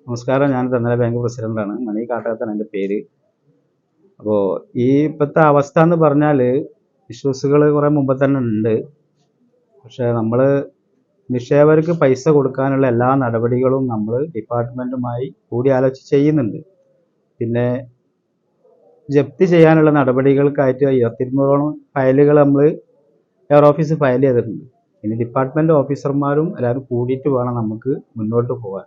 നമസ്കാരം. ഞാൻ തെന്നല ബാങ്ക് പ്രസിഡന്റാണ്. മണി കാട്ടാത്താണ് എൻ്റെ പേര്. അപ്പോൾ ഈ ഇപ്പോഴത്തെ അവസ്ഥ എന്ന് പറഞ്ഞാൽ ഇഷ്യൂസുകൾ കുറേ മുമ്പ് തന്നെ ഉണ്ട്. പക്ഷേ നമ്മൾ നിക്ഷേപകർക്ക് പൈസ കൊടുക്കാനുള്ള എല്ലാ നടപടികളും നമ്മൾ ഡിപ്പാർട്ട്മെൻറ്റുമായി കൂടിയാലോചിച്ച് ചെയ്യുന്നുണ്ട്. പിന്നെ ജപ്തി ചെയ്യാനുള്ള നടപടികൾക്കായിട്ട് 2200ഓളം ഫയലുകൾ നമ്മൾ എയർ ഓഫീസ് ഫയൽ ചെയ്തിട്ടുണ്ട്. ഇനി ഡിപ്പാർട്ട്മെൻറ്റ് ഓഫീസർമാരും എല്ലാവരും കൂടിയിട്ട് വേണം നമുക്ക് മുന്നോട്ട് പോകാൻ.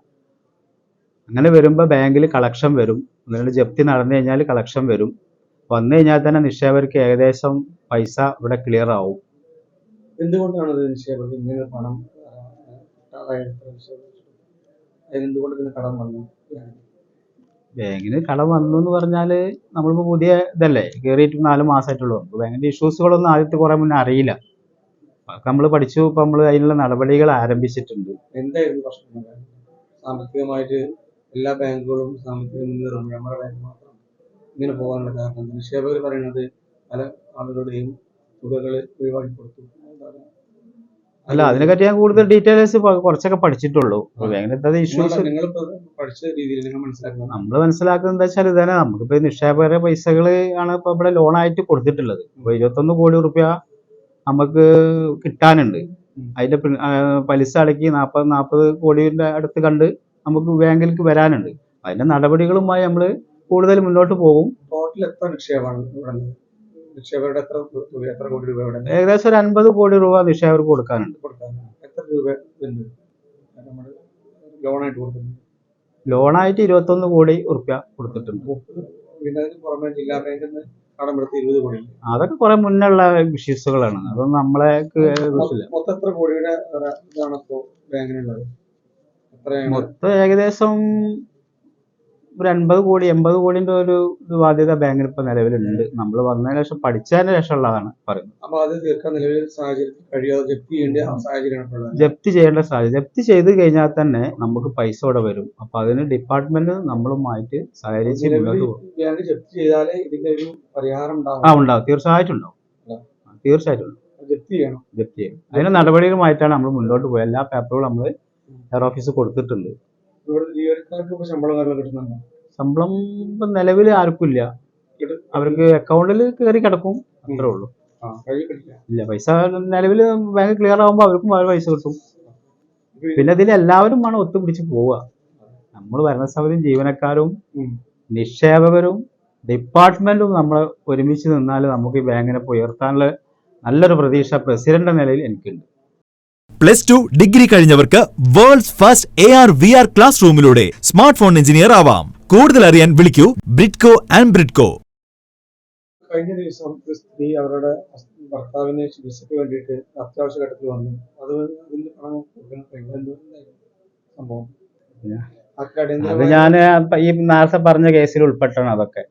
അങ്ങനെ വരുമ്പോൾ ബാങ്കിൽ കളക്ഷൻ വരും. അതുകൊണ്ട് ജപ്തി നടന്നു കഴിഞ്ഞാൽ കളക്ഷൻ വരും. വന്നു കഴിഞ്ഞാൽ തന്നെ നിക്ഷേപകർക്ക് ഏകദേശം പൈസ ഇവിടെ ക്ലിയർ ആവും. എന്തുകൊണ്ടാണ് നിക്ഷേപകർക്ക് ഇങ്ങനെ പണം കടം വന്നു? ബാങ്കിന് കടം വന്നു എന്ന് പറഞ്ഞാൽ നമ്മളിപ്പോൾ പുതിയ ഇതല്ലേ, കയറിയിട്ട് 4 മാസമായിട്ടുള്ളൂ. ബാങ്കിൻ്റെ ഇഷ്യൂസുകളൊന്നും ആദ്യത്തെ കുറേ മുന്നേ അറിയില്ല. നമ്മൾ പഠിച്ചു. ഇപ്പം നമ്മൾ അതിനുള്ള നടപടികൾ ആരംഭിച്ചിട്ടുണ്ട്. എന്തായിരുന്നു പ്രശ്നം? സാമ്പത്തികമായിട്ട് എല്ലാ ബാങ്കുകളും സാമ്പത്തിക മുന്നേറും, നമ്മുടെ ബാങ്ക് മാത്രം ഇങ്ങനെ പോകാനുള്ള കാരണം നിക്ഷേപകർ പറയുന്നത് പല ആളുകളുടെയും തുകകൾ ഒഴിവാക്കി കൊടുത്തു. അല്ല, അതിനെപ്പറ്റി ഞാൻ കൂടുതൽ ഡീറ്റെയിൽസ് കുറച്ചൊക്കെ പഠിച്ചിട്ടുള്ളൂ. ബാങ്കിൻ്റെ ഇഷ്യൂസ് പഠിച്ച രീതിയിൽ നിങ്ങൾ മനസ്സിലാക്കുന്നത്? നമ്മൾ മനസ്സിലാക്കുന്നത് എന്താ വെച്ചാൽ ഇതന്നെ, നമുക്കിപ്പോൾ നിക്ഷേപകരുടെ പൈസകൾ ആണ് ഇപ്പോൾ ഇവിടെ ലോണായിട്ട് കൊടുത്തിട്ടുള്ളത്. ഇപ്പോൾ 21 കോടി റുപ്യ നമുക്ക് കിട്ടാനുണ്ട്. അതിൻ്റെ പലിശ അടക്കി 40 കോടിയുടെ അടുത്ത് കണ്ട് നമുക്ക് ബാങ്കിലേക്ക് വരാനുണ്ട്. അതിൻ്റെ നടപടികളുമായി നമ്മൾ കൂടുതൽ മുന്നോട്ട് പോകും. ടോട്ടൽ എത്ര നിക്ഷേപമാണ്? നിക്ഷേപകരുടെ എത്ര കോടി രൂപ? ഏകദേശം ഒരു 50 കോടി രൂപ നിക്ഷേപകർക്ക് കൊടുക്കാനുണ്ട്. എത്ര രൂപ ലോണായിട്ട് കൊടുത്തിട്ടുണ്ട്? ലോണായിട്ട് 21 കോടി റുപ്യ കൊടുത്തിട്ടുണ്ട്. പിന്നെ അതിന് പുറമെ ജില്ലാ ബാങ്കിൽ നിന്ന് കടമെടുത്ത് 20 കോടി. അതൊക്കെ കുറെ മുന്നുള്ള ഇഷ്യൂസുകളാണ്. അതൊന്നും നമ്മളെ മൊത്തം എത്ര കോടിയുടെ ഇതാണ് ഇപ്പോൾ ബാങ്കിനുള്ളത്? മൊത്തം ഏകദേശം ഒരു 80 കോടിന്റെ ഒരു ബാധ്യത ബാങ്കിന് ഇപ്പൊ നിലവിലുണ്ട്. നമ്മൾ വന്നതിന് ശേഷം പഠിച്ചതിന് ശേഷം ഉള്ളതാണ് പറയുന്നത്. അപ്പൊ അത് തീർക്കാൻ നിലവിൽ സാഹചര്യത്തിൽ കഴിയാതെ ജപ്തി ചെയ്യേണ്ട സാഹചര്യമാണ്. ജപ്തി ചെയ്യേണ്ട സാഹചര്യം. ജപ്തി ചെയ്ത് കഴിഞ്ഞാൽ തന്നെ നമുക്ക് പൈസ ഇവിടെ വരും. അപ്പൊ അതിന് ഡിപ്പാർട്ട്മെന്റ് നമ്മളുമായിട്ട് സഹകരിച്ച് മുന്നോട്ട് പോകും. ബാങ്ക് ജപ്തി ചെയ്താലേ ഇതിന്റെ ഒരു പരിഹാരം ഉണ്ടാവും. തീർച്ചയായിട്ടും ഉണ്ടാവും. ജപ്തി ചെയ്യണം. അതിന്റെ നടപടികളുമായിട്ടാണ് നമ്മൾ മുന്നോട്ട് പോയത്. എല്ലാ പേപ്പറുകളും നമ്മൾ എയർ ഓഫീസ് കൊടുത്തിട്ടുണ്ട്. ശമ്പളം ഇപ്പം നിലവിൽ ആർക്കും ഇല്ല. അവർക്ക് അക്കൗണ്ടിൽ കയറി കിടക്കും, അത്രേ ഉള്ളൂ. ഇല്ല, പൈസ നിലവിൽ ബാങ്ക് ക്ലിയർ ആകുമ്പോൾ അവർക്കും പൈസ കിട്ടും. പിന്നെ ഇതിൽ എല്ലാവരും വേണം ഒത്തുപിടിച്ച് പോവുക. നമ്മൾ ഭരണസമിതിയും ജീവനക്കാരും നിക്ഷേപകരും ഡിപ്പാർട്ട്മെന്റും നമ്മൾ ഒരുമിച്ച് നിന്നാൽ നമുക്ക് ഈ ബാങ്കിനെ ഉയർത്താനുള്ള നല്ലൊരു പ്രതീക്ഷ പ്രസിഡന്റ് നിലയിൽ എനിക്കുണ്ട്. +2 ഡിഗ്രി കഴിഞ്ഞവർക്ക് വേൾഡ്സ് ഫസ്റ്റ് AR/VR ക്ലാസ് റൂമിലൂടെ സ്മാർട്ട് ഫോൺ എഞ്ചിനീയർ ആവാം. കൂടുതൽ അറിയാൻ വിളിക്കൂ ബ്രിഡ്കോ ആൻഡ് ബ്രിഡ്കോ. കഴിഞ്ഞ ദിവസം സ്ത്രീ അവരുടെ ഭർത്താവിനെ ചികിത്സയ്ക്ക് വേണ്ടിയിട്ട് അത്യാവശ്യ ഘട്ടത്തിൽ വന്നു. അത് അതിന്റെ പണം കൊടുക്കാൻ സംഭവം അത് ഞാൻ ഈ നേരത്തെ പറഞ്ഞ കേസിൽ ഉൾപ്പെട്ടാണ്. അതൊക്കെ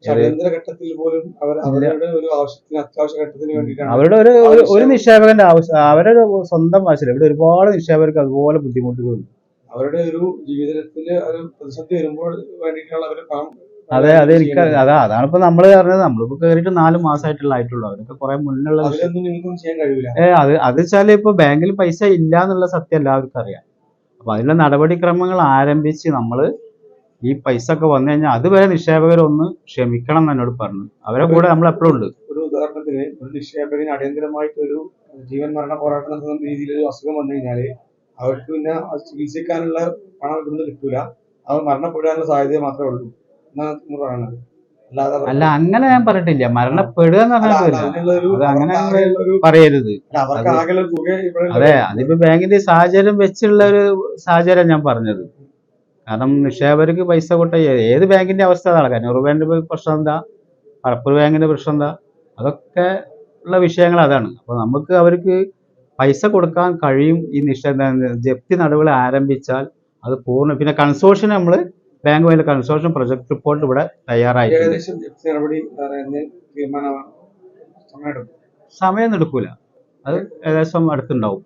ഘട്ടത്തിൽ പോലും അവരുടെ ഒരു ആവശ്യത്തിന് അത്യാവശ്യ ഘട്ടത്തിന് വേണ്ടിയിട്ടാണ്. അവരുടെ ഒരു നിക്ഷേപകന്റെ ആവശ്യം, അവരുടെ സ്വന്തം ആവശ്യമില്ല. ഇവിടെ ഒരുപാട് നിക്ഷേപകർക്ക് അതുപോലെ ബുദ്ധിമുട്ടുകളുണ്ട്. അവരുടെ ഒരു ജീവിതത്തില് ഒരു പ്രതിസന്ധി വരുമ്പോൾ വേണ്ടിയിട്ടാണ് അവര് പണം. അതെ, അതാണ് ഇപ്പൊ നമ്മൾ പറഞ്ഞത്. നമ്മളിപ്പോ കയറിയിട്ട് 4 മാസമായിട്ടുള്ളൂ. അവരൊക്കെ കുറെ മുന്നുള്ള ചെയ്യാൻ കഴിയില്ല. അത് വെച്ചാല് ഇപ്പൊ ബാങ്കിൽ പൈസ ഇല്ല എന്നുള്ള സത്യം എല്ലാവർക്കും അറിയാം. അപ്പൊ അതിനുള്ള നടപടിക്രമങ്ങൾ ആരംഭിച്ച് നമ്മൾ ഈ പൈസ ഒക്കെ വന്നു കഴിഞ്ഞാൽ അതുവരെ നിക്ഷേപകരൊന്ന് ക്ഷമിക്കണം എന്ന് എന്നോട് പറഞ്ഞു. അവരെ കൂടെ നമ്മൾ എപ്പോഴും ഉണ്ട്. ഒരു ഉദാഹരണത്തിന് ഒരു നിക്ഷേപകന് അടിയന്തരമായിട്ട് ഒരു ജീവൻ മരണ പോരാട്ടം നടത്തുന്ന രീതിയിൽ ഒരു അസുഖം വന്നു കഴിഞ്ഞാല് അവർക്ക് പിന്നെ ചികിത്സിക്കാനുള്ള പണം ഇവിടുന്ന് കിട്ടൂല. അവർ മരണപ്പെടാനുള്ള സാധ്യത മാത്രമേ ഉള്ളൂ എന്നാണ് പറയുന്നത്. അല്ല, അങ്ങനെ ഞാൻ പറഞ്ഞിട്ടില്ല. മരണപ്പെടുക എന്ന് പറഞ്ഞാൽ അങ്ങനെ പറയരുത്. അതെ, അതിപ്പോ ബാങ്കിന്റെ സാഹചര്യം വെച്ചുള്ള ഒരു സാഹചര്യം ഞാൻ പറഞ്ഞത്. കാരണം നിക്ഷേപകർക്ക് പൈസ കൊട്ട ഏത് ബാങ്കിന്റെ അവസ്ഥ അതാണ്. കണ്ണൂർ ബാങ്കിന്റെ പ്രശ്നം എന്താ, മലപ്പുറം ബാങ്കിന്റെ പ്രശ്നം എന്താ, അതൊക്കെ ഉള്ള വിഷയങ്ങൾ അതാണ്. അപ്പൊ നമുക്ക് അവർക്ക് പൈസ കൊടുക്കാൻ കഴിയും. ഈ ജപ്തി നടപടി ആരംഭിച്ചാൽ അത് പൂർണ്ണ. പിന്നെ കൺസോർഷ്യം നമ്മൾ ബാങ്ക് വഴി കൺസോർഷ്യം പ്രൊജക്ട് റിപ്പോർട്ട് ഇവിടെ തയ്യാറായിട്ടുണ്ട്. സമയം എടുക്കൂല. അത് ഏകദേശം അടുത്തുണ്ടാവും.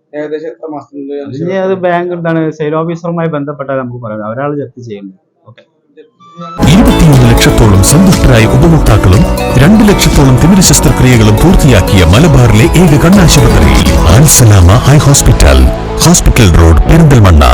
ഇനി അത് ബാങ്ക് എന്താണ് സെയിൽ ഓഫീസറുമായി ബന്ധപ്പെട്ടാൽ നമുക്ക് പറയാം. ഒരാൾ ജപ്തി ചെയ്യുന്നത്. 21 ലക്ഷത്തോളം സന്തുഷ്ടരായ ഉപഭോക്താക്കളും 2 ലക്ഷത്തോളം തിമിര ശസ്ത്രക്രിയകളും പൂർത്തിയാക്കിയ മലബാറിലെ ഏക കണ്ണാശുപത്രി ആൻസലാമ ഹൈ ഹോസ്പിറ്റൽ റോഡ് പെരിന്തൽമണ്ണ.